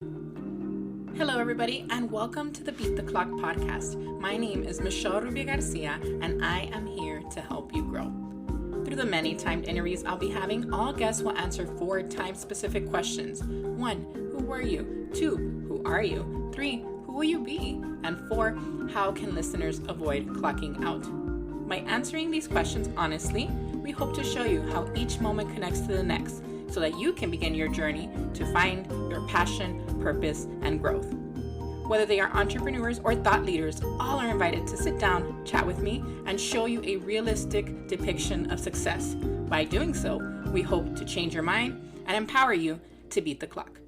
Hello, everybody, and welcome to the Beat the Clock podcast. My name is Michelle Rubio-Garcia, and I am here to help you grow. Through the many timed interviews I'll be having, all guests will answer 4 time-specific questions. 1, who were you? 2, who are you? 3, who will you be? And 4, how can listeners avoid clocking out? By answering these questions honestly, we hope to show you how each moment connects to the next, so that you can begin your journey to find your passion, purpose, and growth. Whether they are entrepreneurs or thought leaders, all are invited to sit down, chat with me, and show you a realistic depiction of success. By doing so, we hope to change your mind and empower you to beat the clock.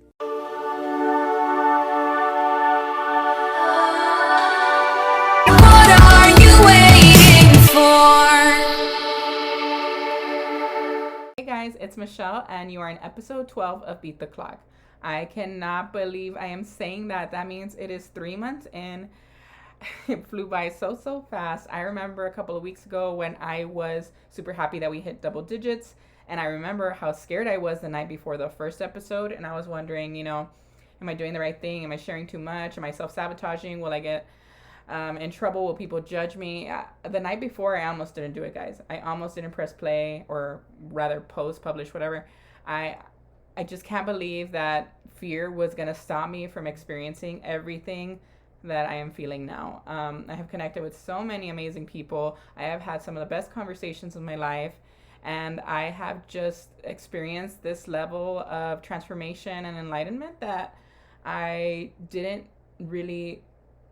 What are you waiting for? Hey guys, it's Michelle, and you are in episode 12 of Beat the Clock. I cannot believe I am saying that. That means it is 3 months in. It flew by so fast. I remember a couple of weeks ago when I was super happy that we hit double digits, and I remember how scared I was the night before the first episode, and I was wondering, am I doing the right thing? Am I sharing too much? Am I self-sabotaging? Will I get in trouble? Will people judge me? The night before, I almost didn't do it, guys. I almost didn't press play, or rather post, publish, whatever. I just can't believe that fear was going to stop me from experiencing everything that I am feeling now. I have connected with so many amazing people. I have had some of the best conversations of my life, and I have just experienced this level of transformation and enlightenment that I didn't really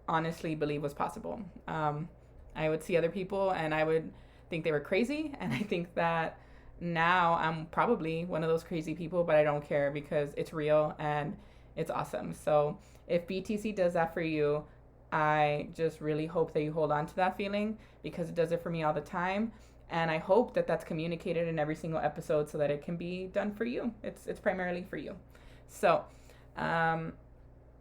honestly believe was possible. I would see other people and I would think they were crazy, and I think that now I'm probably one of those crazy people, but I don't care because it's real and it's awesome. So if BTC does that for you, I just really hope that you hold on to that feeling, because it does it for me all the time. And I hope that that's communicated in every single episode so that it can be done for you. It's primarily for you. So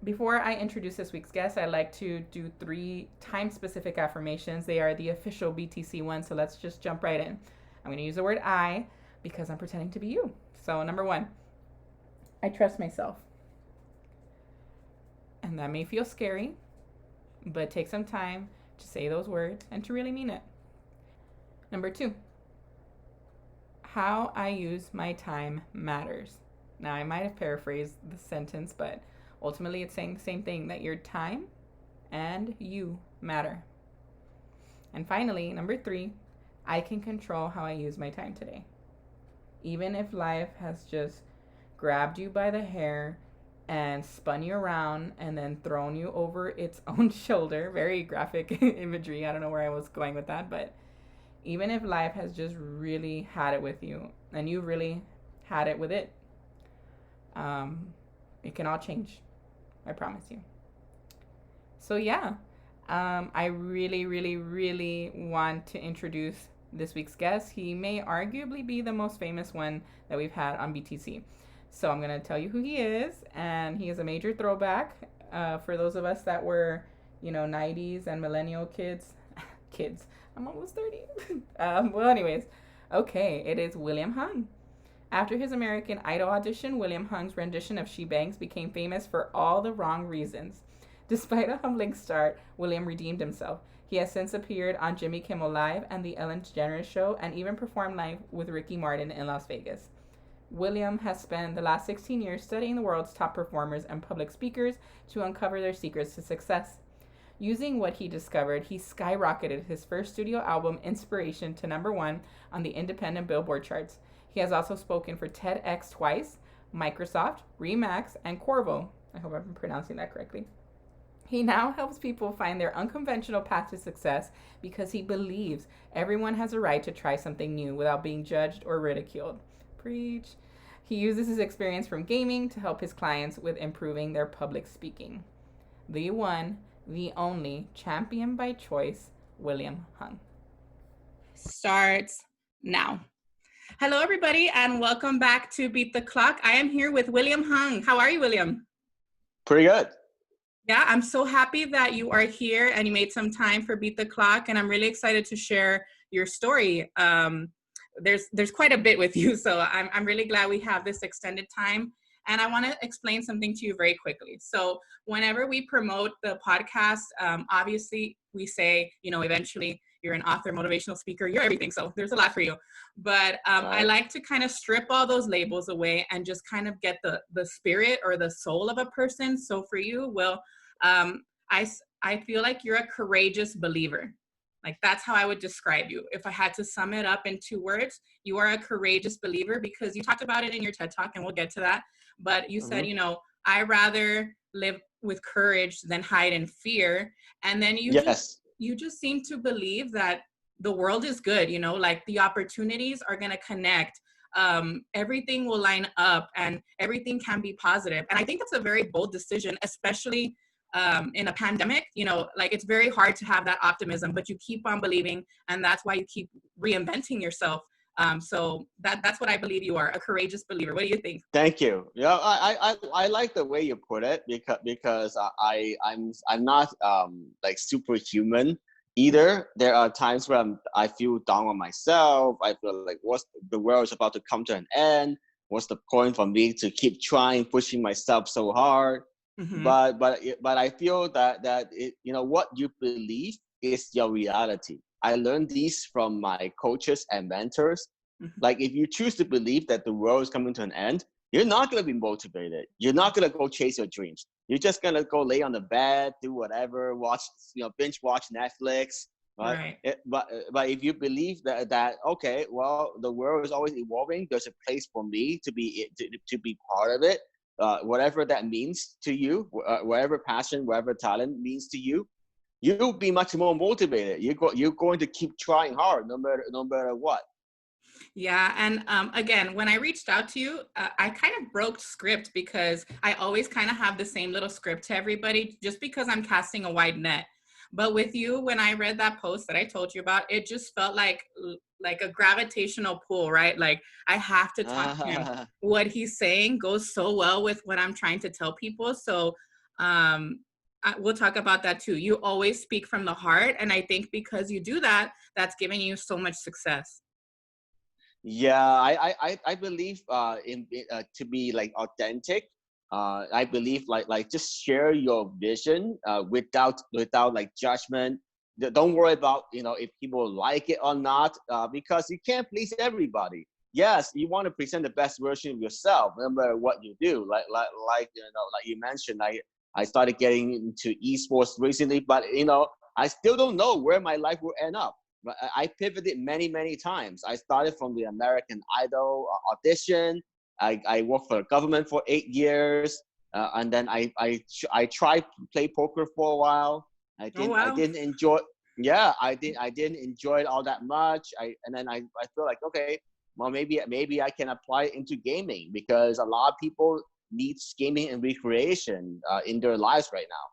before I introduce this week's guest, I like to do 3 time-specific affirmations. They are the official BTC ones, so let's just jump right in. I'm going to use the word I because I'm pretending to be you. So number 1, I trust myself. And that may feel scary, but take some time to say those words and to really mean it. Number 2, how I use my time matters. Now, I might have paraphrased the sentence, but ultimately it's saying the same thing, that your time and you matter. And finally, number 3, I can control how I use my time today. Even if life has just grabbed you by the hair and spun you around and then thrown you over its own shoulder, very graphic imagery, I don't know where I was going with that, but even if life has just really had it with you and you really had it with it, it can all change. I promise you. So yeah, I really want to introduce this week's guest. He may arguably be the most famous one that we've had on BTC. So I'm going to tell you who he is, and he is a major throwback for those of us that were, 90s and millennial kids. Kids. I'm almost 30. Well, anyways, okay, it is William Hung. After his American Idol audition, William Hung's rendition of She Bangs became famous for all the wrong reasons. Despite a humbling start, William redeemed himself. He has since appeared on Jimmy Kimmel Live and The Ellen DeGeneres Show, and even performed live with Ricky Martin in Las Vegas. William has spent the last 16 years studying the world's top performers and public speakers to uncover their secrets to success. Using what he discovered, he skyrocketed his first studio album, Inspiration, to number 1 on the independent Billboard charts. He has also spoken for TEDx twice, Microsoft, Remax, and Corvo. I hope I'm pronouncing that correctly. He now helps people find their unconventional path to success because he believes everyone has a right to try something new without being judged or ridiculed. Preach. He uses his experience from gaming to help his clients with improving their public speaking. The one, the only, champion by choice, William Hung. Starts now. Hello, everybody, and welcome back to Beat the Clock. I am here with William Hung. How are you, William? Pretty good. Yeah, I'm so happy that you are here and you made some time for Beat the Clock, and I'm really excited to share your story. There's quite a bit with you, so I'm really glad we have this extended time. And I want to explain something to you very quickly. So whenever we promote the podcast, obviously we say, eventually you're an author, motivational speaker, you're everything. So there's a lot for you. But I like to kind of strip all those labels away and just kind of get the spirit or the soul of a person. So for you, Will, I feel like you're a courageous believer. Like that's how I would describe you. If I had to sum it up in 2 words, you are a courageous believer, because you talked about it in your TED Talk, and we'll get to that. But you said, I rather live with courage than hide in fear. And then you just seem to believe that the world is good, like the opportunities are going to connect. Everything will line up and everything can be positive. And I think that's a very bold decision, especially in a pandemic. Like it's very hard to have that optimism, but you keep on believing, and that's why you keep reinventing yourself. So that's what I believe you are, a courageous believer. What do you think? Thank you. Yeah, I like the way you put it, because I'm not like superhuman either. There are times where I feel down on myself. I feel like the world is about to come to an end. What's the point for me to keep trying, pushing myself so hard? Mm-hmm. But I feel that it, what you believe is your reality. I learned these from my coaches and mentors. Mm-hmm. Like if you choose to believe that the world is coming to an end, you're not going to be motivated. You're not going to go chase your dreams. You're just going to go lay on the bed, do whatever, watch, binge watch Netflix. Right. But if you believe that okay, well, the world is always evolving. There's a place for me to be part of it. Whatever that means to you, whatever passion, whatever talent means to you, you'll be much more motivated. You're going to keep trying hard, no matter what. Yeah, and again, when I reached out to you, I kind of broke script, because I always kind of have the same little script to everybody, just because I'm casting a wide net. But with you, when I read that post that I told you about, it just felt like a gravitational pull, right? Like I have to talk to him. What he's saying goes so well with what I'm trying to tell people. So we'll talk about that too. You always speak from the heart. And I think because you do that, that's giving you so much success. Yeah, I believe in to be like authentic. I believe like just share your vision without like judgment. Don't worry about if people like it or not, because you can't please everybody. Yes, you want to present the best version of yourself, no matter what you do. Like you mentioned, I started getting into esports recently, but I still don't know where my life will end up. But I pivoted many times. I started from the American Idol audition. I worked for the government for 8 years, and then I tried to play poker for a while. I didn't enjoy. Yeah, I didn't enjoy it all that much. And then I feel like, okay, well, maybe I can apply it into gaming, because a lot of people need gaming and recreation in their lives right now.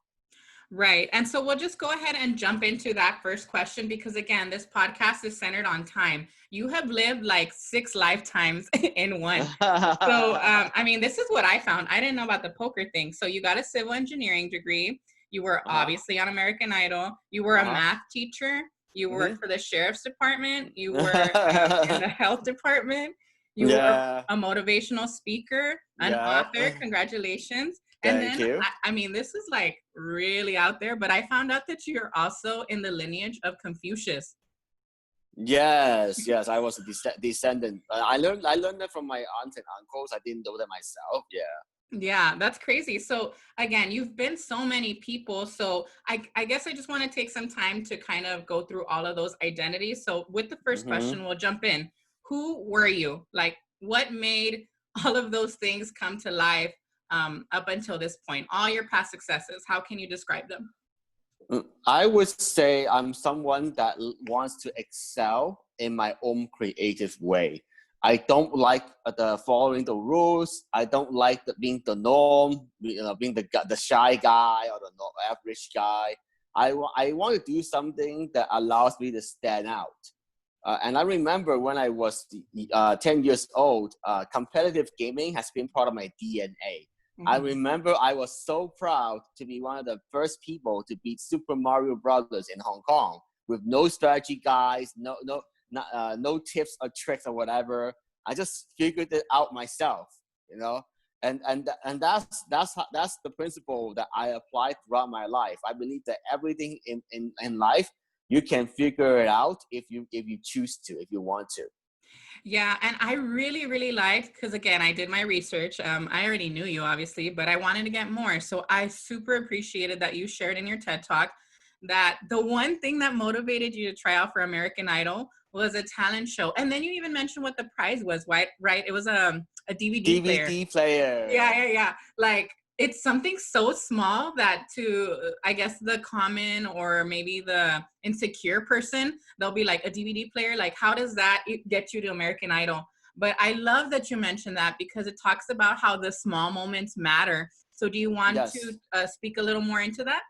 Right. And so we'll just go ahead and jump into that first question, because again, this podcast is centered on time. You have lived like 6 lifetimes in one. So, I mean, this is what I found. I didn't know about the poker thing. So you got a civil engineering degree. You were obviously on American Idol. You were a math teacher. You worked for the sheriff's department. You were in the health department. You were a motivational speaker, an author. Congratulations. And Thank you. I mean, this is like really out there, but I found out that you're also in the lineage of Confucius. Yes, I was a descendant. I learned that from my aunts and uncles. I didn't know that myself. Yeah, that's crazy. So again, you've been so many people. So I guess I just want to take some time to kind of go through all of those identities. So with the first question, we'll jump in. Who were you? Like, what made all of those things come to life up until this point? All your past successes, how can you describe them? I would say I'm someone that wants to excel in my own creative way. I don't like following the rules. I don't like being the norm, being the shy guy or the average guy. I want to do something that allows me to stand out. And I remember when I was 10 years old, competitive gaming has been part of my DNA. I remember I was so proud to be one of the first people to beat Super Mario Brothers in Hong Kong with no strategy guides, no tips or tricks or whatever. I just figured it out myself, And that's the principle that I apply throughout my life. I believe that everything in life, you can figure it out if you choose to, if you want to. Yeah, and I really, really liked, because again, I did my research. I already knew you, obviously, but I wanted to get more. So I super appreciated that you shared in your TED Talk that the one thing that motivated you to try out for American Idol was a talent show. And then you even mentioned what the prize was, right? Right? It was a DVD player. DVD player. Yeah. Like, it's something so small that to, I guess, the common or maybe the insecure person, they'll be like, a DVD player, like, how does that get you to American Idol? But I love that you mentioned that, because it talks about how the small moments matter. So do you want Yes. to speak a little more into that?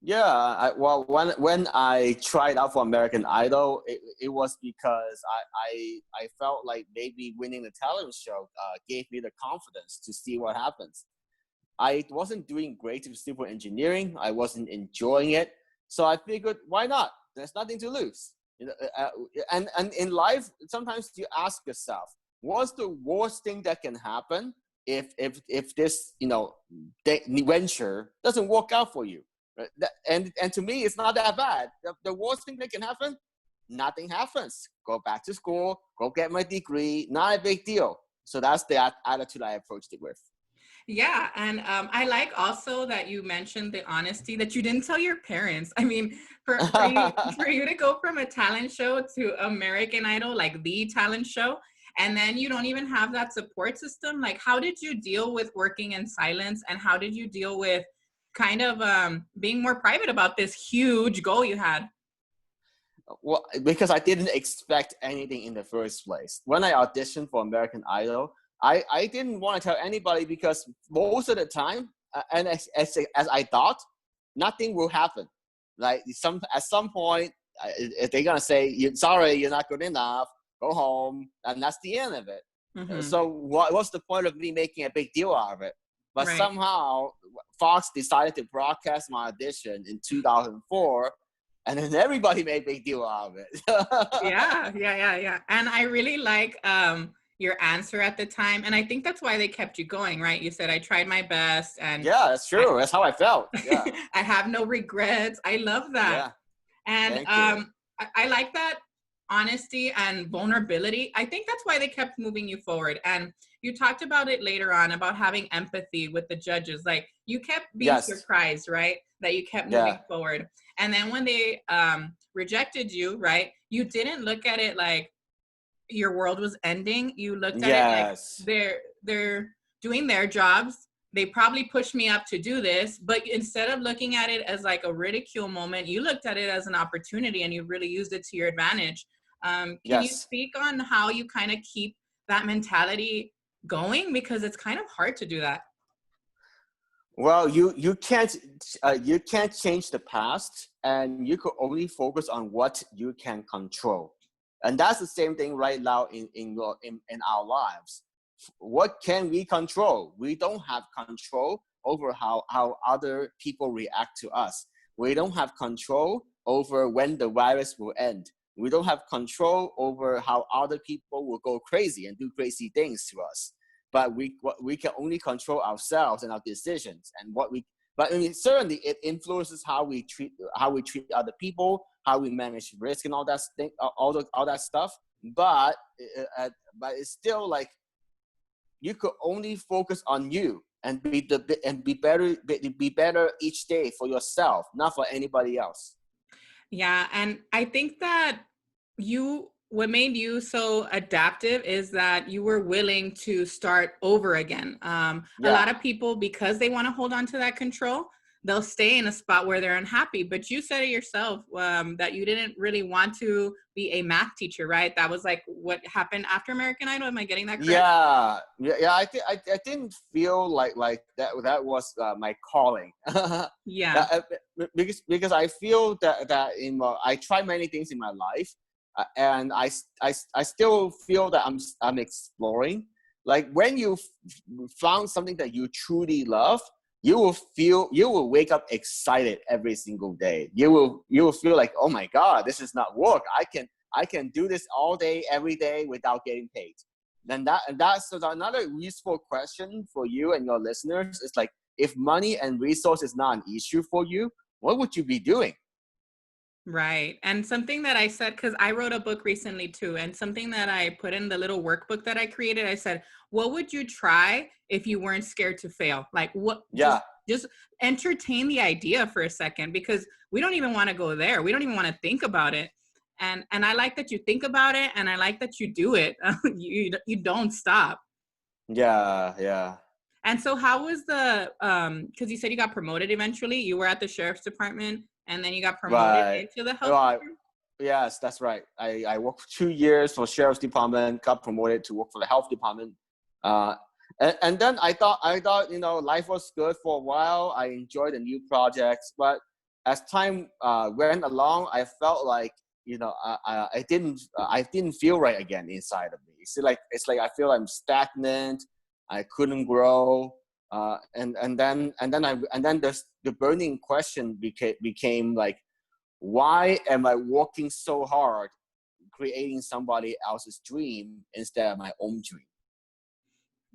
Yeah, well, when I tried out for American Idol, it was because I felt like maybe winning the talent show gave me the confidence to see what happens. I wasn't doing great with civil engineering. I wasn't enjoying it. So I figured, why not? There's nothing to lose. And in life, sometimes you ask yourself, what's the worst thing that can happen if this, venture doesn't work out for you? Right? And to me, it's not that bad. The worst thing that can happen, nothing happens. Go back to school, go get my degree, not a big deal. So that's the attitude I approached it with. Yeah, and I like also that you mentioned the honesty that you didn't tell your parents. I mean, for you to go from a talent show to American Idol, like the talent show, and then you don't even have that support system. Like, how did you deal with working in silence, and how did you deal with kind of being more private about this huge goal you had? Well, because I didn't expect anything in the first place. When I auditioned for American Idol, I didn't want to tell anybody, because most of the time, and as I thought, nothing will happen. Like at some point, they're gonna say, "Sorry, you're not good enough. Go home," and that's the end of it. Mm-hmm. So what's the point of me making a big deal out of it? But Right. somehow Fox decided to broadcast my audition in 2004, and then everybody made a big deal out of it. Yeah. And I really like your answer at the time. And I think that's why they kept you going, right? You said, I tried my best, and Yeah, that's true. That's how I felt. Yeah. I have no regrets. I love that. Yeah. And Thank you. I like that honesty and vulnerability. I think that's why they kept moving you forward. And you talked about it later on about having empathy with the judges. Like, you kept being Yes. surprised, right? That you kept moving Yeah. forward. And then when they rejected you, right? You didn't look at it like your world was ending. You looked at it like Yes. they're doing their jobs. They probably pushed me up to do this, but instead of looking at it as like a ridicule moment, you looked at it as an opportunity, and you really used it to your advantage. Can you Yes. speak on how you kind of keep that mentality going? Because it's kind of hard to do that. Well, you can't change the past, and you could only focus on what you can control, and that's the same thing right now in our lives. What can we control? We don't have control over how other people react to us. We don't have control over when the virus will end. We don't have control over how other people will go crazy and do crazy things to us. But we can only control ourselves and our decisions, and but I mean, certainly it influences how we treat other people, how we manage risk and all that thing, all that stuff. But it's still like, you could only focus on you and be better each day for yourself, not for anybody else. Yeah, and I think that what made you so adaptive is that you were willing to start over again. A Yeah. lot of people, because they want to hold on to that control, they'll stay in a spot where they're unhappy. But you said it yourself, that you didn't really want to be a math teacher, right? That was like what happened after American Idol. Am I getting that correct? Yeah. I didn't feel like that was my calling. Yeah. Because I feel that I tried many things in my life, and I still feel that I'm exploring. Like, when you found something that you truly love, you will wake up excited every single day. You will feel like, oh my God, this is not work. I can do this all day, every day without getting paid. That's so another useful question for you and your listeners is like, if money and resource is not an issue for you, what would you be doing? Right. And something that I said, because I wrote a book recently too, and something that I put in the little workbook that I created, I said, what would you try if you weren't scared to fail? Like what, Yeah, just entertain the idea for a second, because we don't even want to go there. We don't even want to think about it. And I like that you think about it, and I like that you do it. You don't stop. yeah. And so how was the because you said you got promoted eventually. You were at the sheriff's department and then you got promoted Right. into the health Right. department? Yes, that's right. I worked for 2 years for sheriff's department, got promoted to work for the health department. Uh, and then I thought, life was good for a while. I enjoyed the new projects, but as time went along, I felt like, I didn't feel right again inside of me. It's like I feel I'm stagnant. I couldn't grow. And then the burning question became like, why am I working so hard creating somebody else's dream instead of my own dream?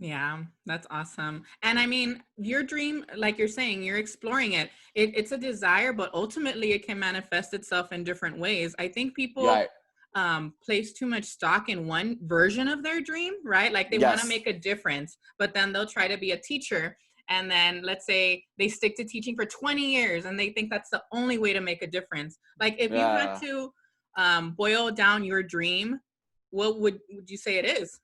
Yeah, that's awesome. And I mean, your dream, like you're saying, you're exploring it. It's a desire, but ultimately it can manifest itself in different ways. I think people Right. place too much stock in one version of their dream, right? Like they want to Yes. make a difference, but then they'll try to be a teacher. And then let's say they stick to teaching for 20 years and they think that's the only way to make a difference. Like if you had Yeah. to boil down your dream, what would you say it is?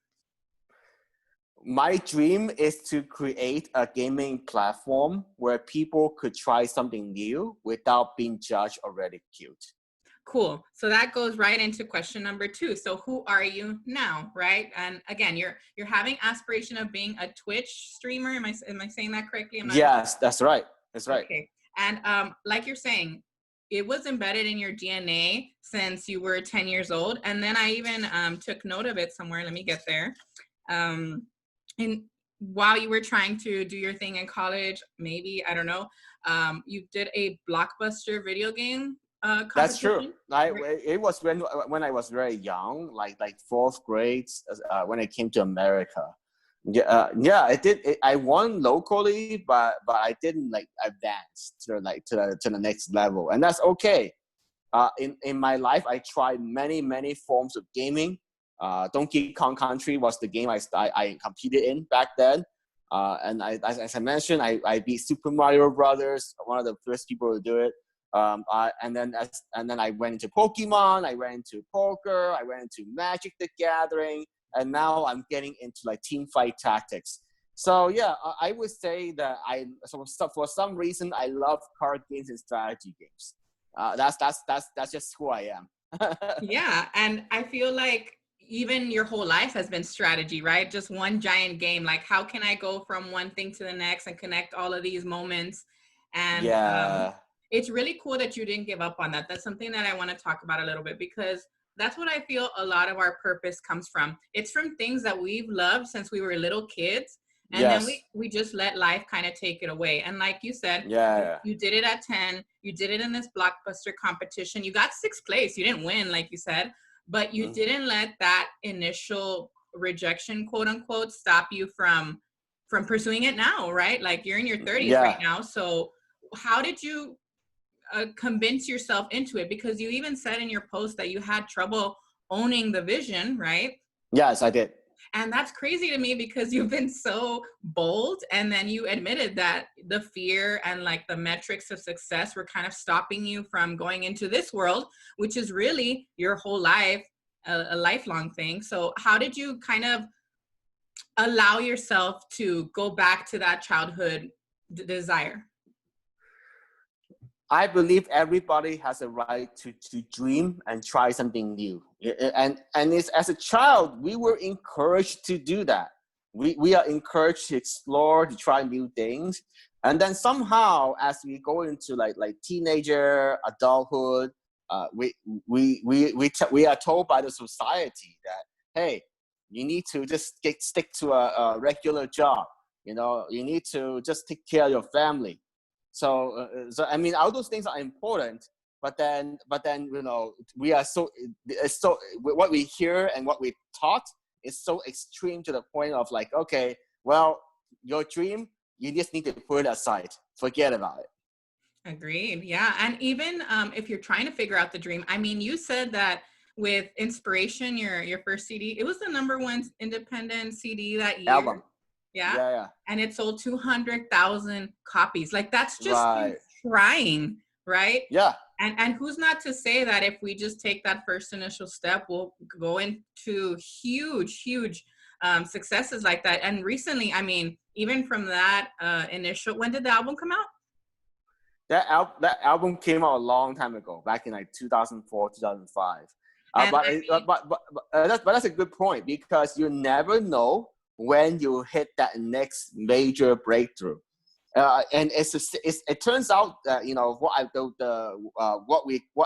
My dream is to create a gaming platform where people could try something new without being judged or ridiculed. Cool. So that goes right into question number 2. So who are you now, right? And again, you're having aspiration of being a Twitch streamer. Am I saying that correctly? I'm not sure. Yes, that's right. That's right. Okay. And like you're saying, it was embedded in your DNA since you were 10 years old. And then I even took note of it somewhere. Let me get there. And while you were trying to do your thing in college, maybe, I don't know, you did a Blockbuster video game That's true. competition. It was when I was very young, like fourth grade, when I came to America. Yeah, I did. I won locally, but I didn't like advance to the next level, and that's okay. In my life, I tried many forms of gaming. Donkey Kong Country was the game I competed in back then. And as I mentioned, I beat Super Mario Brothers, one of the first people to do it. And then I went into Pokemon, I went into poker, I went into Magic the Gathering, and now I'm getting into like team fight tactics. So yeah, I would say that for some reason I love card games and strategy games. That's just who I am. Yeah, and I feel like even your whole life has been strategy, right? Just one giant game. Like, how can I go from one thing to the next and connect all of these moments? And Yeah. it's really cool that you didn't give up on that. That's something that I want to talk about a little bit, because that's what I feel a lot of our purpose comes from. It's from things that we've loved since we were little kids. And then Yes. we just let life kind of take it away. And like you said, Yeah. you did it at 10, you did it in this Blockbuster competition. You got 6th place. You didn't win, like you said, but you didn't let that initial rejection, quote unquote, stop you from pursuing it now, right? Like you're in your 30s right Yeah. now. So how did you convince yourself into it? Because you even said in your post that you had trouble owning the vision, right? Yes, I did. And that's crazy to me, because you've been so bold, and then you admitted that the fear and like the metrics of success were kind of stopping you from going into this world, which is really your whole life, a lifelong thing. So how did you kind of allow yourself to go back to that childhood desire? I believe everybody has a right to dream and try something new. And it's, as a child, we were encouraged to do that. We are encouraged to explore, to try new things. And then somehow, as we go into like teenager, adulthood, we are told by the society that, hey, you need to just stick to a regular job. You need to just take care of your family. So I mean, all those things are important, but then we are so what we hear and what we taught is so extreme to the point of like, okay, well, your dream, you just need to put it aside. Forget about it. Agreed. Yeah. And even if you're trying to figure out the dream, I mean, you said that with Inspiration, your first CD, it was the number one independent CD that year. Album. Yeah. Yeah. And it sold 200,000 copies. Like that's just Right. trying, right? Yeah. And who's not to say that if we just take that first initial step, we'll go into huge successes like that. And recently, I mean, even from that initial, when did the album come out? That album came out a long time ago, back in like 2004, 2005. But that's a good point, because you never know when you hit that next major breakthrough. And it turns out that, you know, what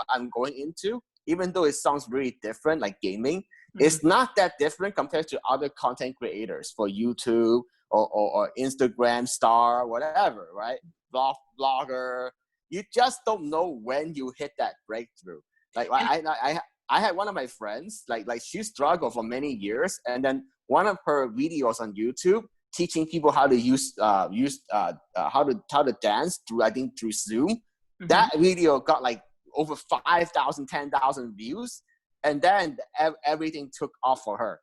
I'm going into, even though it sounds really different, like gaming, it's not that different compared to other content creators for YouTube or Instagram star, whatever, right? Blogger. You just don't know when you hit that breakthrough. Like I had one of my friends, like she struggled for many years, and then one of her videos on YouTube teaching people how to use how to dance through Zoom. That video got like over 5,000, 10,000 views, and then everything took off for her.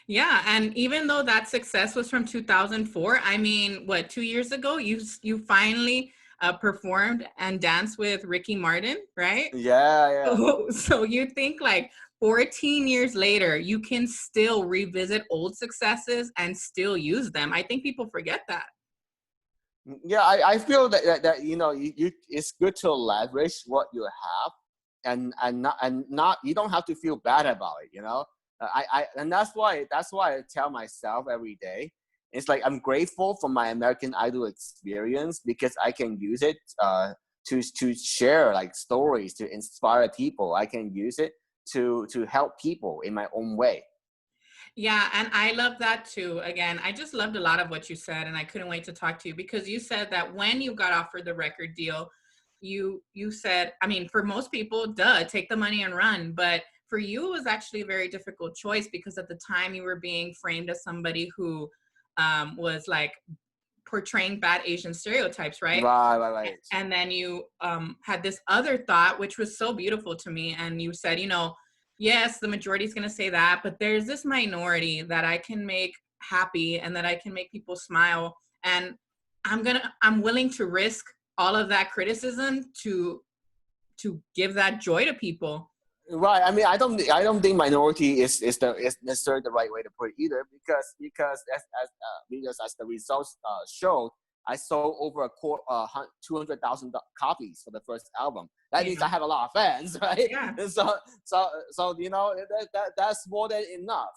Yeah, and even though that success was from 2004, I mean, what, 2 years ago, you finally performed and danced with Ricky Martin, right? Yeah. So you think like 14 years later, you can still revisit old successes and still use them. I think people forget that. Yeah, I feel that you know, you it's good to leverage what you have, and not you don't have to feel bad about it, you know. And that's why I tell myself every day, it's like I'm grateful for my American Idol experience, because I can use it to share like stories, to inspire people. I can use it to help people in my own way. Yeah, and I love that too. Again, I just loved a lot of what you said, and I couldn't wait to talk to you, because you said that when you got offered the record deal, you said, I mean, for most people, take the money and run. But for you, it was actually a very difficult choice, because at the time you were being framed as somebody who was like portraying bad Asian stereotypes, right? Right. And then you had this other thought, which was so beautiful to me. And you said, you know, yes, the majority is going to say that, but there's this minority that I can make happy and that I can make people smile. And I'm willing to risk all of that criticism to give that joy to people. Right. I mean, I don't think minority is necessarily the right way to put it either, because as the results showed, I sold over 200,000 copies for the first album. That means I have a lot of fans, right? Yeah. So you know, that's more than enough.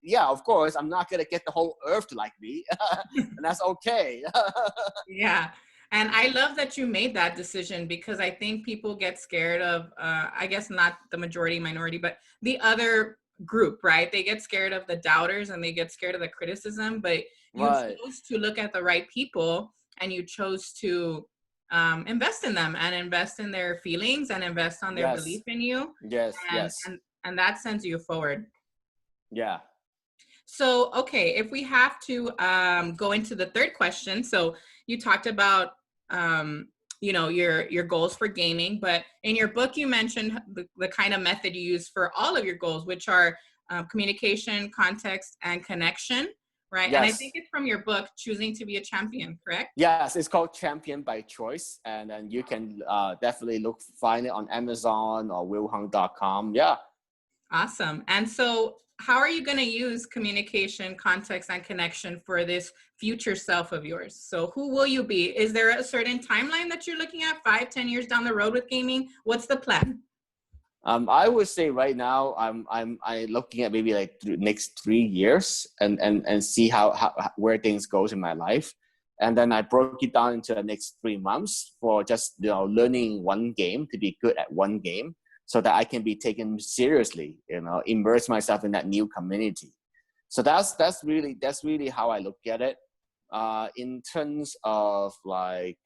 Yeah, of course, I'm not gonna get the whole earth to like me, and that's okay. Yeah. And I love that you made that decision, because I think people get scared of, I guess not the majority, minority, but the other group, right? They get scared of the doubters and they get scared of the criticism, but you chose to look at the right people, and you chose to invest in them and invest in their feelings and invest on their belief in you. Yes. And that sends you forward. Yeah. So, okay, if we have to go into the third question. So you talked about, you know, your goals for gaming, but in your book, you mentioned the kind of method you use for all of your goals, which are communication, context, and connection, right? Yes. And I think it's from your book, Choosing to be a Champion, correct? Yes, it's called Champion by Choice, and then you can definitely find it on Amazon or willhung.com. Yeah. Awesome. And so how are you going to use communication, context, and connection for this future self of yours? So who will you be? Is there a certain timeline that you're looking at, 5-10 years down the road with gaming? What's the plan? I would say right now I'm looking at maybe like the next 3 years and see how where things goes in my life. And then I broke it down into the next 3 months for just, you know, learning one game, to be good at one game, so that I can be taken seriously, you know, immerse myself in that new community. So that's really how I look at it. In terms of like,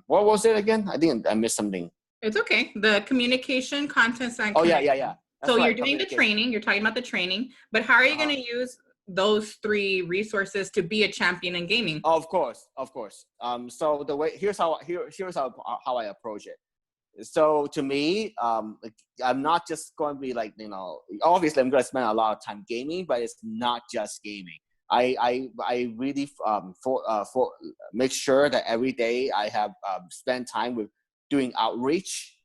what was it again? I think I missed something. It's okay. The communication, context, and Oh connection. yeah. That's So you're right, doing the communication. training, you're talking about the training, but how are you going Uh-huh. to use those three resources to be a champion in gaming? Of course, of course. So the way here's how I approach it. So to me, like, I'm not just going to be like, obviously I'm going to spend a lot of time gaming, but it's not just gaming. I really for make sure that every day I have spent time with doing outreach,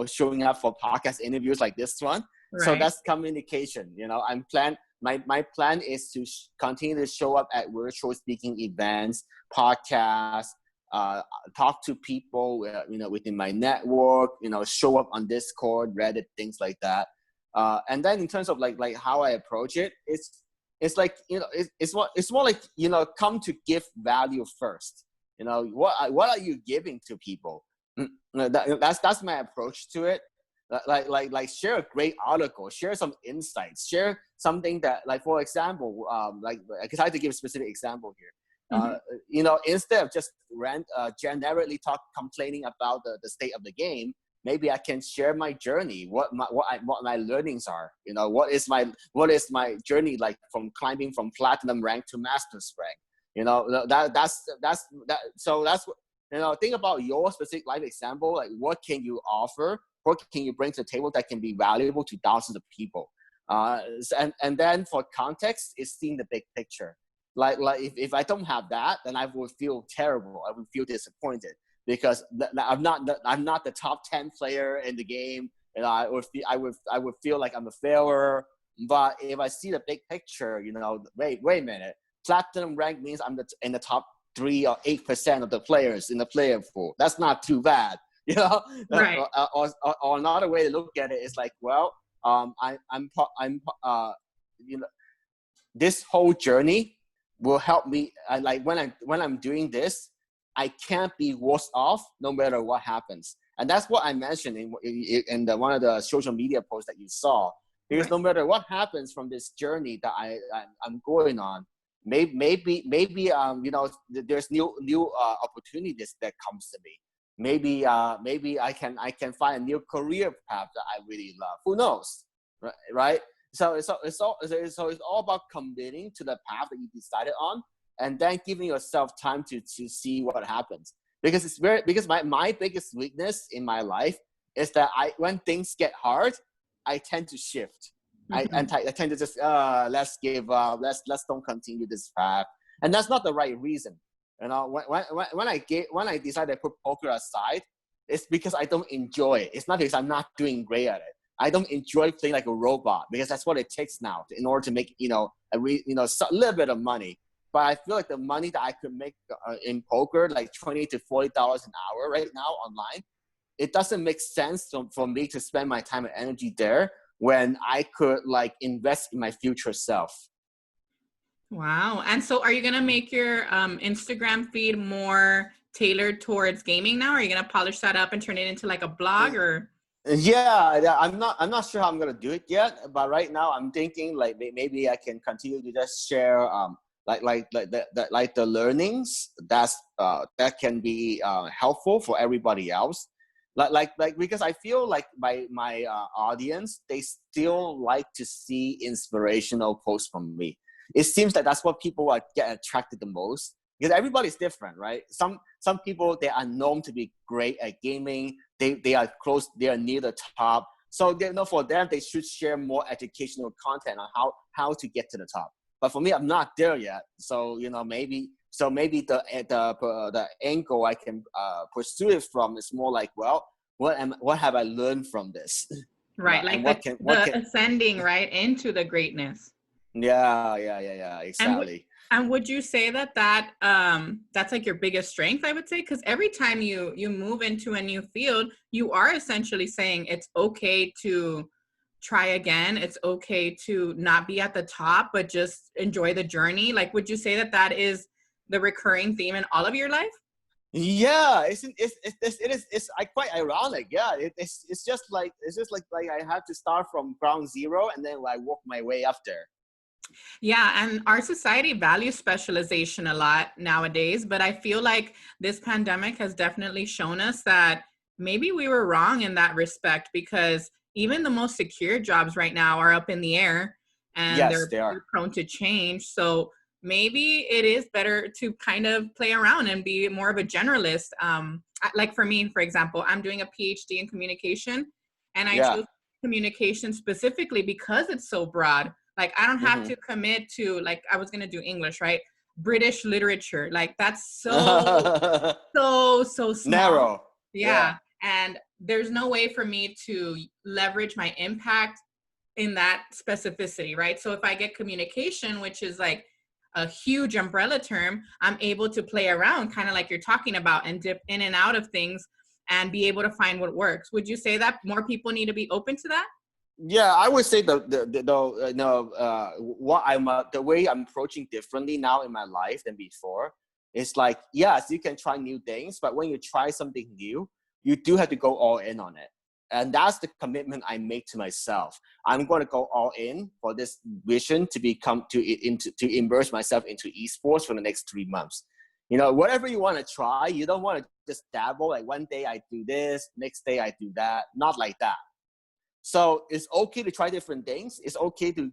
showing up for podcast interviews like this one. So Right. that's communication. I'm plan my plan is to continue to show up at virtual speaking events, podcasts, uh, talk to people, within my network, show up on Discord, Reddit, things like that. And then in terms of like how I approach it, it's like, it's more like, come to give value first. What are you giving to people? That's my approach to it. Like share a great article, share some insights, share something that, like, for example, because I have to give a specific example here. Mm-hmm. Instead of just generically complaining about the state of the game, maybe I can share my journey, what my learnings are. What is my journey like from climbing from platinum rank to master's rank. So that's what, think about your specific life example. Like, what can you offer? What can you bring to the table that can be valuable to thousands of people? And then for context, is seeing the big picture. Like if I don't have that, then I would feel terrible. I would feel disappointed because I'm not the top 10 player in the game. I would feel like I'm a failure. But if I see the big picture, wait a minute. Platinum rank means I'm in the top 3 or 8% of the players in the player pool. That's not too bad. Right. Or another way to look at it is like, well, this whole journey will help me. Like when I'm doing this, I can't be worse off no matter what happens. And that's what I mentioned in one of the social media posts that you saw. Because Right. no matter what happens from this journey that I'm going on, maybe there's new opportunities that comes to me. Maybe I can find a new career path that I really love. Who knows, right? So it's all about committing to the path that you decided on, and then giving yourself time to see what happens. Because my biggest weakness in my life is that when things get hard, I tend to shift. Mm-hmm. I tend to just let's give up, let's don't continue this path, and that's not the right reason. When I decided to put poker aside, it's because I don't enjoy it. It's not because I'm not doing great at it. I don't enjoy playing like a robot because that's what it takes now in order to make a little bit of money. But I feel like the money that I could make in poker, like $20 to $40 an hour right now online, it doesn't make sense for me to spend my time and energy there when I could like invest in my future self. Wow. And so are you going to make your Instagram feed more tailored towards gaming now? Are you going to polish that up and turn it into like a blog or? Yeah, I'm not sure how I'm gonna do it yet, but right now I'm thinking like maybe I can continue to just share like the learnings that can be helpful for everybody else. Like because I feel like my audience, they still like to see inspirational posts from me. It seems that that's what people get attracted the most, because everybody's different, right? Some people, they are known to be great at gaming. They are close, they are near the top. So for them, they should share more educational content on how to get to the top. But for me, I'm not there yet. So maybe the angle I can pursue it from is more like, well, what have I learned from this? Right. And Like what the can ascending, right, into the greatness. yeah, And exactly. and would you say that that's like your biggest strength, I would say? Because every time you move into a new field, you are essentially saying it's okay to try again. It's okay to not be at the top, but just enjoy the journey. Like, would you say that is the recurring theme in all of your life? Yeah, it's quite ironic. Yeah, it's just like I had to start from ground zero and then I work my way up there. Yeah, and our society values specialization a lot nowadays, but I feel like this pandemic has definitely shown us that maybe we were wrong in that respect, because even the most secure jobs right now are up in the air, and Yes, they are. they're prone to change. So maybe it is better to kind of play around and be more of a generalist. Like for me, for example, I'm doing a PhD in communication, and I Yeah. chose communication specifically because it's so broad. Like I don't have to commit to, like I was going to do English, right? British literature. Like that's so small. Narrow. Yeah. Yeah. And there's no way for me to leverage my impact in that specificity, right? So if I get communication, which is like a huge umbrella term, I'm able to play around kind of like you're talking about and dip in and out of things and be able to find what works. Would you say that more people need to be open to that? Yeah, I would say the way I'm approaching differently now in my life than before. It's like, yes, you can try new things, but when you try something new, you do have to go all in on it. And that's the commitment I make to myself. I'm going to go all in for this vision to immerse myself into esports for the next 3 months. You know, whatever you want to try, you don't want to just dabble. Like one day I do this, next day I do that. Not like that. So it's okay to try different things. It's okay to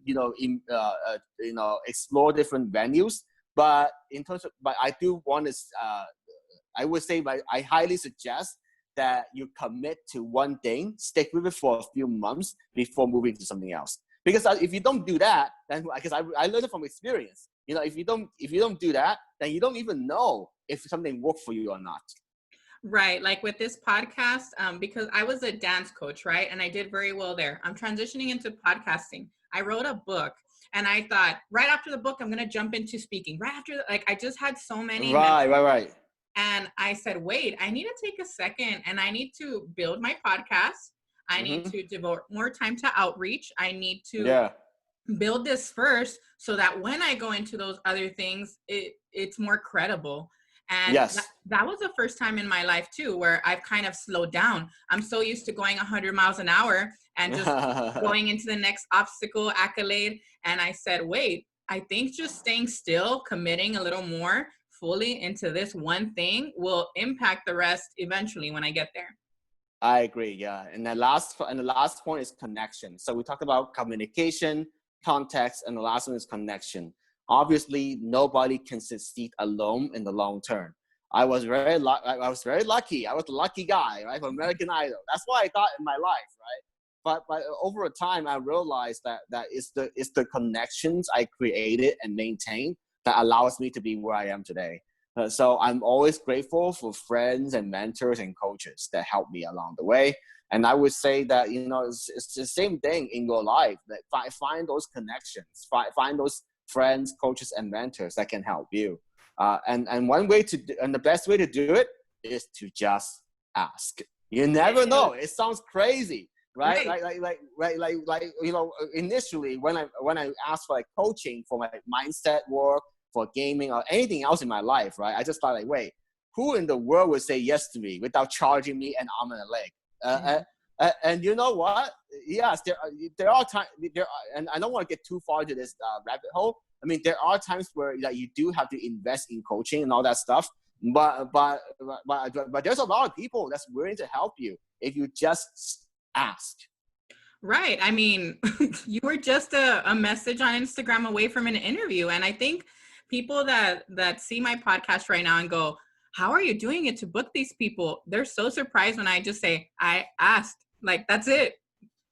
explore different venues. But I do want to. I would say, I highly suggest that you commit to one thing, stick with it for a few months before moving to something else. Because if you don't do that, then because I learned it from experience. You know, if you don't do that, then you don't even know if something worked for you or not. Right. Like with this podcast, because I was a dance coach, right? And I did very well there. I'm transitioning into podcasting. I wrote a book and I thought right after the book, I'm going to jump into speaking. Right after, I just had so many. Right. And I said, wait, I need to take a second and I need to build my podcast. I need to devote more time to outreach. I need to build this first so that when I go into those other things, it's more credible. And that was the first time in my life too, where I've kind of slowed down. I'm so used to going 100 miles an hour and just going into the next obstacle, accolade. And I said, wait, I think just staying still, committing a little more fully into this one thing will impact the rest eventually when I get there. I agree. Yeah. And the last point is connection. So we talked about communication, context, and the last one is connection. Obviously, nobody can succeed alone in the long term. I was very lucky. I was the lucky guy, right? For American Idol. That's what I thought in my life, right? But over time, I realized that it's the connections I created and maintained that allows me to be where I am today. So I'm always grateful for friends and mentors and coaches that help me along the way. And I would say that, you know, it's the same thing in your life. That find those connections, find those friends, coaches, and mentors that can help you. And the best way to do it is to just ask. You never know. It sounds crazy, right? Like you know, initially when I asked for like coaching for my mindset work, for gaming or anything else in my life, right? I just thought like, wait, who in the world would say yes to me without charging me an arm and a leg? And you know what? Yes, there are times, and I don't want to get too far into this rabbit hole. I mean, there are times where you do have to invest in coaching and all that stuff. But there's a lot of people that's willing to help you if you just ask. Right. I mean, you were just a message on Instagram away from an interview, and I think people that see my podcast right now and go, how are you doing it to book these people? They're so surprised when I just say, I asked. Like, that's it.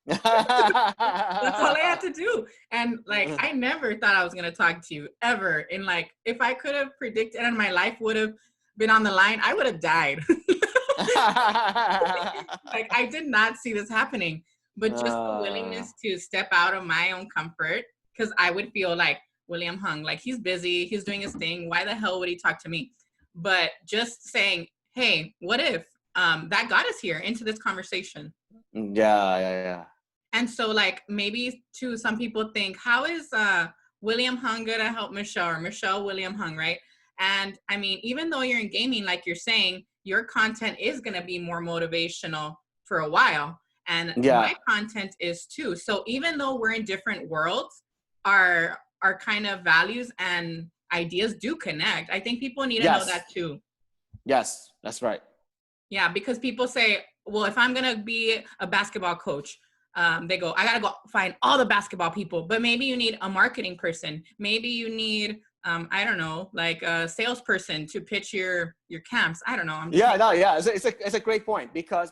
That's all I had to do. And like, I never thought I was going to talk to you ever. And like, if I could have predicted and my life would have been on the line, I would have died. Like, I did not see this happening. But just the willingness to step out of my own comfort, because I would feel like, William Hung, like he's busy, he's doing his thing. Why the hell would he talk to me? But just saying, hey, what if that got us here into this conversation? Yeah. And so like maybe too, some people think, how is William Hung gonna help Michelle or Michelle William Hung, right? And I mean, even though you're in gaming, like you're saying, your content is gonna be more motivational for a while. And my content is too. So even though we're in different worlds, our kind of values and ideas do connect. I think people need to know that too. Yes, that's right. Yeah, because people say, well, if I'm going to be a basketball coach, they go, I gotta go find all the basketball people, but maybe you need a marketing person. Maybe you need, I don't know, like a salesperson to pitch your camps. I don't know. I'm just it's a great point because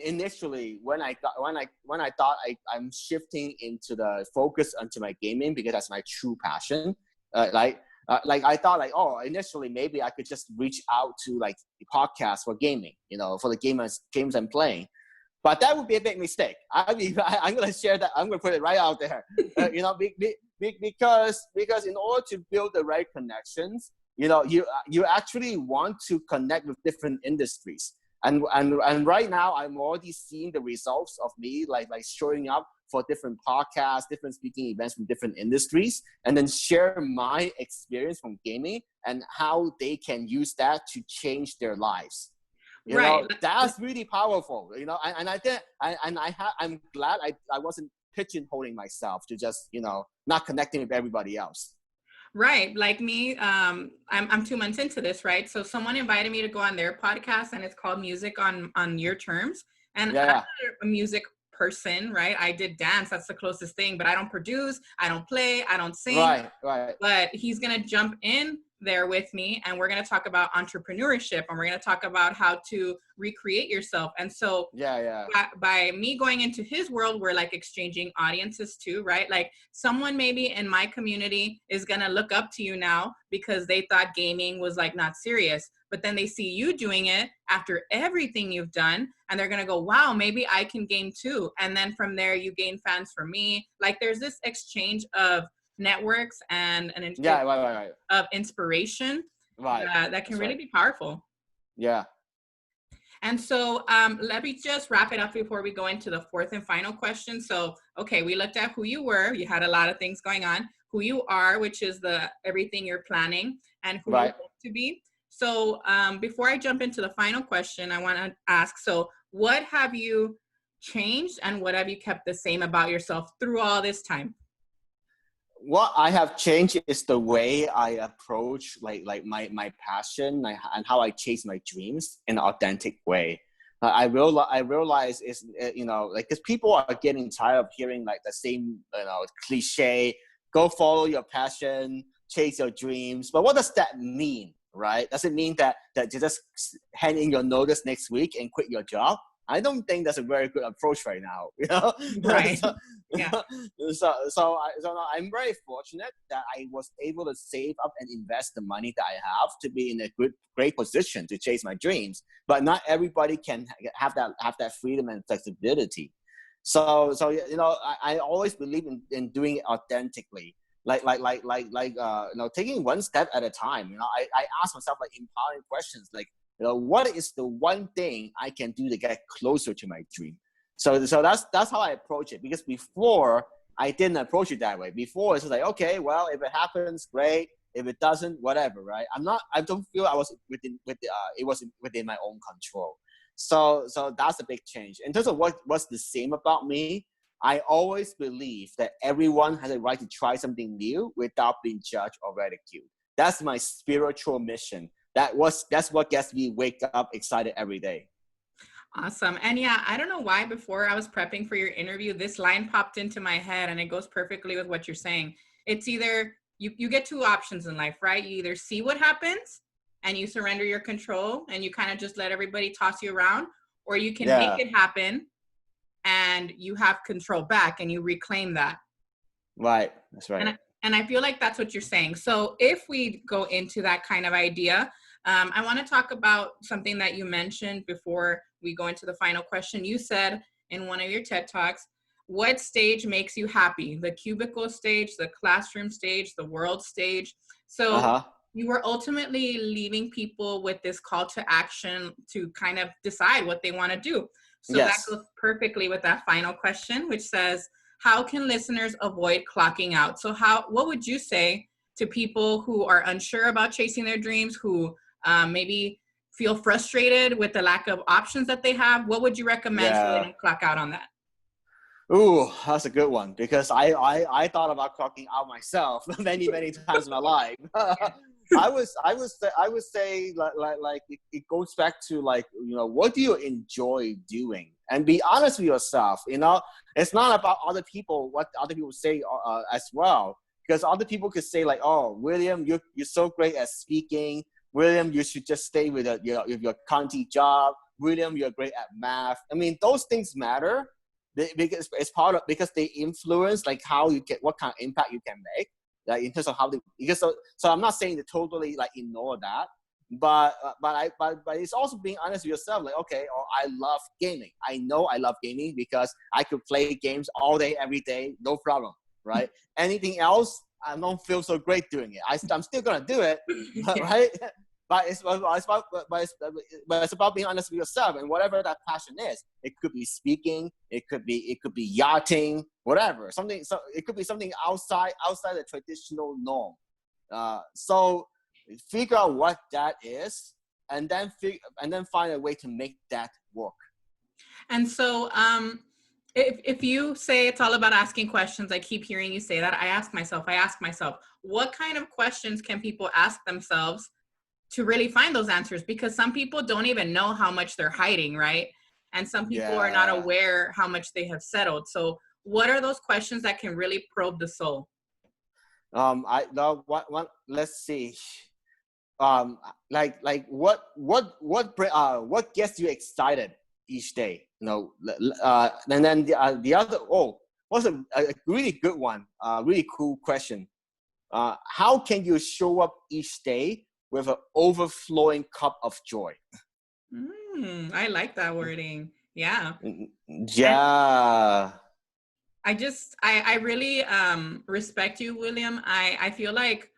initially when I thought I'm shifting into the focus onto my gaming because that's my true passion, like I thought like, oh, initially maybe I could just reach out to like the podcast for gaming, for the games I'm playing. But that would be a big mistake. I'm going to share that. I'm going to put it right out there. Because in order to build the right connections, you actually want to connect with different industries. And right now, I'm already seeing the results of me like showing up for different podcasts, different speaking events from different industries, and then share my experience from gaming and how they can use that to change their lives. That's really powerful, and I think, I'm glad I wasn't pigeonholing myself to just, not connecting with everybody else. Right. Like me, I'm 2 months into this, right? So someone invited me to go on their podcast and it's called Music on Your Terms. And I'm not a music person, right? I did dance. That's the closest thing, but I don't produce, I don't play, I don't sing. Right. But he's going to jump in there with me and we're going to talk about entrepreneurship and we're going to talk about how to recreate yourself. And so by me going into his world, we're like exchanging audiences too, right? Like someone maybe in my community is going to look up to you now because they thought gaming was like not serious, but then they see you doing it after everything you've done and they're going to go, wow, maybe I can game too. And then from there you gain fans from me. Like there's this exchange of networks and an of inspiration that can really be powerful. Yeah. And so let me just wrap it up before we go into the fourth and final question. So, okay, we looked at who you were. You had a lot of things going on. Who you are, which is everything you're planning, and who you hope to be. So before I jump into the final question, I want to ask, so what have you changed and what have you kept the same about yourself through all this time? What I have changed is the way I approach like my passion and how I chase my dreams in an authentic way. I realize is like because people are getting tired of hearing like the same cliche, go follow your passion, chase your dreams. But what does that mean, right? Does it mean that you just hand in your notice next week and quit your job? I don't think that's a very good approach right now, Right. So I'm very fortunate that I was able to save up and invest the money that I have to be in a great position to chase my dreams. But not everybody can have that freedom and flexibility. So I always believe in doing it authentically. Taking one step at a time. I ask myself like empowering questions like, what is the one thing I can do to get closer to my dream? So that's how I approach it. Because before I didn't approach it that way. Before it's just like, okay, well, if it happens, great. If it doesn't, whatever, right? I don't feel it was within my own control. So that's a big change. In terms of what's the same about me, I always believe that everyone has a right to try something new without being judged or ridiculed. That's my spiritual mission. That's what gets me wake up excited every day. Awesome. And yeah, I don't know why before I was prepping for your interview, this line popped into my head and it goes perfectly with what you're saying. It's either you get two options in life, right? You either see what happens and you surrender your control and you kind of just let everybody toss you around, or you can make it happen and you have control back and you reclaim that. Right. That's right. And I feel like that's what you're saying. So if we go into that kind of idea, I want to talk about something that you mentioned before we go into the final question. You said in one of your TED Talks, what stage makes you happy? The cubicle stage, the classroom stage, the world stage. So you were ultimately leaving people with this call to action to kind of decide what they want to do. So that goes perfectly with that final question, which says, how can listeners avoid clocking out? So what would you say to people who are unsure about chasing their dreams, who maybe feel frustrated with the lack of options that they have? What would you recommend so they don't clock out on that? Ooh, that's a good one, because I thought about clocking out myself many times in my life. I would say like it goes back to like, you know, what do you enjoy doing, and be honest with yourself. You know, it's not about other people, what other people say as well, because other people could say like, oh, William, you're so great at speaking. William, you should just stay with your county job. William, you're great at math. I mean, those things matter because it's because they influence like how you get, what kind of impact you can make. Like in terms of how they, because so I'm not saying to totally like ignore that, but it's also being honest with yourself. Like, okay, or I love gaming. I know I love gaming because I could play games all day, every day, no problem, right? Anything else, I don't feel so great doing it. I'm still gonna do it, right? But it's about being honest with yourself, and whatever that passion is. It could be speaking, it could be yachting, whatever. Something. So it could be something outside the traditional norm. So figure out what that is, and then find a way to make that work. And so, if you say it's all about asking questions, I keep hearing you say that. I ask myself, what kind of questions can people ask themselves to really find those answers? Because some people don't even know how much they're hiding, right? And some people are not aware how much they have settled. So what are those questions that can really probe the soul? Let's see. Like what gets you excited each day? You know, and then the other, what's a really good one, really cool question. How can you show up each day with an overflowing cup of joy? I like that wording. Yeah. Yeah. And I really respect you, William. I feel like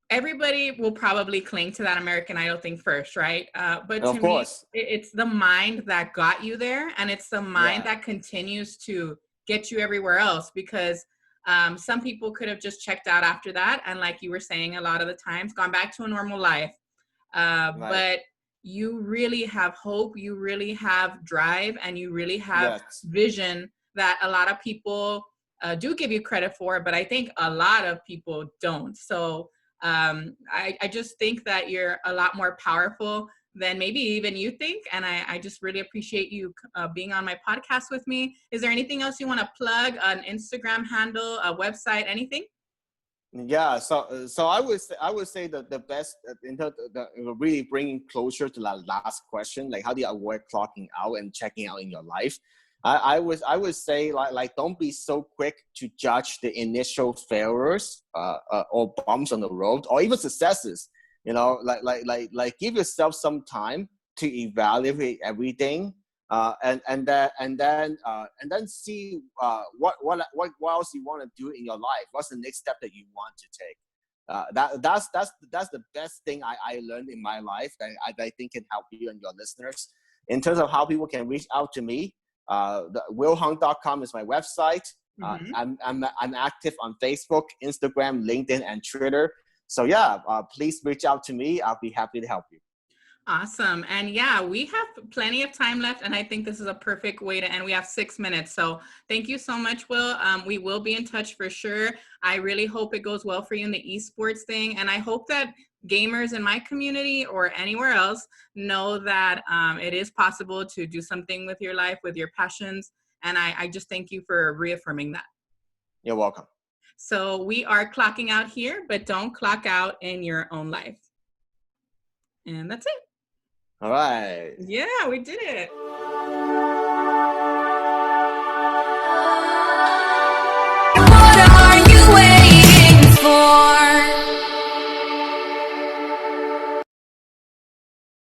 everybody will probably cling to that American Idol thing first, right? But to me, it's the mind that got you there, and it's the mind that continues to get you everywhere else, because some people could have just checked out after that, and like you were saying, a lot of the times gone back to a normal life. But you really have hope, you really have drive, and you really have vision that a lot of people do give you credit for, but I think a lot of people don't. So I just think that you're a lot more powerful than maybe even you think. And I just really appreciate you being on my podcast with me. Is there anything else you want to plug? An Instagram handle, a website, anything? Yeah, so I would say that the best in terms of really bringing closure to that last question, like how do you avoid clocking out and checking out in your life? I would say like don't be so quick to judge the initial failures or bumps on the road, or even successes. You know, like give yourself some time to evaluate everything, and then see what else you want to do in your life. What's the next step that you want to take? That's the best thing I learned in my life that I think can help you and your listeners. In terms of how people can reach out to me, willhung.com is my website. I'm active on Facebook, Instagram, LinkedIn, and Twitter. So please reach out to me. I'll be happy to help you. Awesome. And yeah, we have plenty of time left, and I think this is a perfect way to end. We have 6 minutes. So thank you so much, Will. We will be in touch for sure. I really hope it goes well for you in the esports thing. And I hope that gamers in my community or anywhere else know that it is possible to do something with your life, with your passions. And I just thank you for reaffirming that. You're welcome. So we are clocking out here, but don't clock out in your own life. And that's it. All right. Yeah, we did it. What are you waiting for?